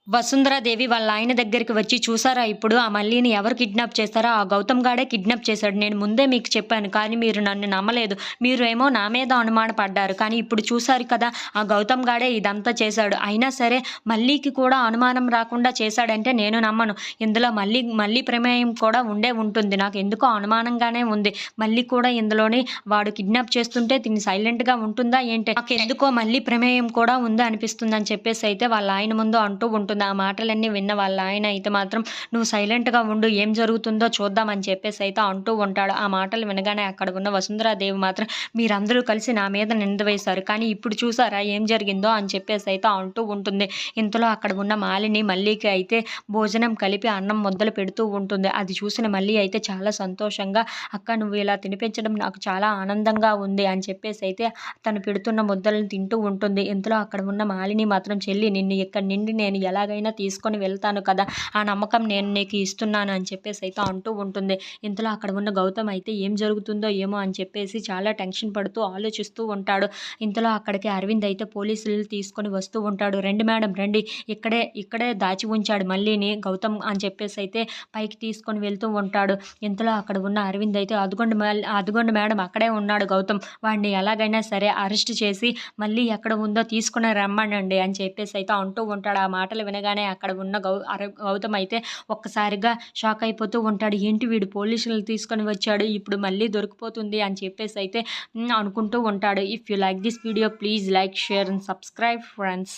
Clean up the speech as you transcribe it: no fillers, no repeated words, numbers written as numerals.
వసుంధరాదేవి వాళ్ళ ఆయన దగ్గరికి వచ్చి, చూసారా ఇప్పుడు ఆ మల్లిని ఎవరు కిడ్నాప్ చేశారో ఆ గౌతమ్ గాడే కిడ్నాప్ చేశాడు. నేను ముందే మీకు చెప్పాను. కానీ మీరు నన్ను నమ్మలేదు. మీరేమో నా మీద అనుమాన పడ్డారు. కానీ ఇప్పుడు చూసారు కదా! ఆ గౌతమ్ గాడే ఇదంతా చేశాడు. అయినా సరే మల్లికి కూడా అనుమానం రాకుండా చేశాడంటే నేను నమ్మను. ఇందులో మల్లి ప్రమేయం కూడా ఉండే ఉంటుంది. నాకెందుకో అనుమానంగానే ఉంది. మల్లి కూడా ఇందులోని వాడు కిడ్నాప్ చేస్తుంటే తిను సైలెంట్‌గా ఉంటుందా ఏంటి? నాకెందుకో మల్లి ప్రమేయం కూడా ఉంది అనిపిస్తుందని చెప్పేసి అయితే వాళ్ళ ఆయన ముందు అంటూ ఉంటుంది. ఆ మాటలన్నీ విన్న వాళ్ళ ఆయన అయితే మాత్రం, "నువ్వు సైలెంట్‌గా ఉండు. ఏం జరుగుతుందో చూద్దాం" అని చెప్పేసి అయితే అంటూ ఉంటాడు. ఆ మాటలు వినగానే అక్కడ ఉన్న వసుంధరాదేవి మాత్రం, "మీరందరూ కలిసి నా మీద నింద వేశారు. కానీ ఇప్పుడు చూసారా ఏం జరిగిందో" అని చెప్పేసి అయితే అంటూ ఉంటుంది. ఇంతలో అక్కడ ఉన్న మాలిని మల్లికి అయితే భోజనం కలిపి అన్నం ముద్దలు పెడుతూ ఉంటుంది. అది చూసిన మల్లి అయితే చాలా సంతోషంగా, "అక్క నువ్వు ఇలా తినిపించడం నాకు చాలా ఆనందంగా ఉంది" అని చెప్పేసి అయితే తను పెడుతున్న ముద్దలను తింటూ ఉంటుంది. ఇంతలో అక్కడ ఉన్న మాలిని మాత్రం, "చెల్లి నిన్ను ఇక్కడి నుండి నేను ఎలాగైనా తీసుకొని వెళ్తాను కదా! ఆ నమ్మకం నేను నీకు ఇస్తున్నాను" అని చెప్పేసి అయితే అంటూ ఉంటుంది. ఇంతలో అక్కడ ఉన్న గౌతమ్ అయితే ఏం జరుగుతుందో ఏమో అని చెప్పేసి చాలా టెన్షన్ పడుతూ ఆలోచిస్తూ ఉంటాడు. ఇంతలో అక్కడికి అరవింద్ అయితే పోలీసులు తీసుకొని వస్తూ ఉంటాడు. "రండి మేడం రండి. ఇక్కడే దాచి ఉంచాడు మల్లిని గౌతమ్" అని చెప్పేసి అయితే పైకి తీసుకొని వెళ్తూ ఉంటాడు. ఇంతలో అక్కడ ఉన్న అరవింద్ అయితే, అదిగోండి మేడం అక్కడే ఉన్నాడు గౌతమ్. వాడిని ఎలాగైనా సరే అరెస్ట్ చేసి మళ్ళీ ఎక్కడ ఉందో తీసుకొని రమ్మనండి అని చెప్పేసి అయితే అంటూ ఉంటాడు. ఆ మాటలు వినగానే అక్కడ ఉన్న గౌతమ్ అయితే ఒక్కసారిగా షాక్ అయిపోతూ ఉంటాడు. ఏంటి వీడు పోలీసులు తీసుకొని వచ్చాడు. ఇప్పుడు మళ్ళీ దొరికిపోతుంది అని చెప్పేసి అయితే అనుకుంటూ ఉంటాడు. If you like this video please like, share and subscribe friends.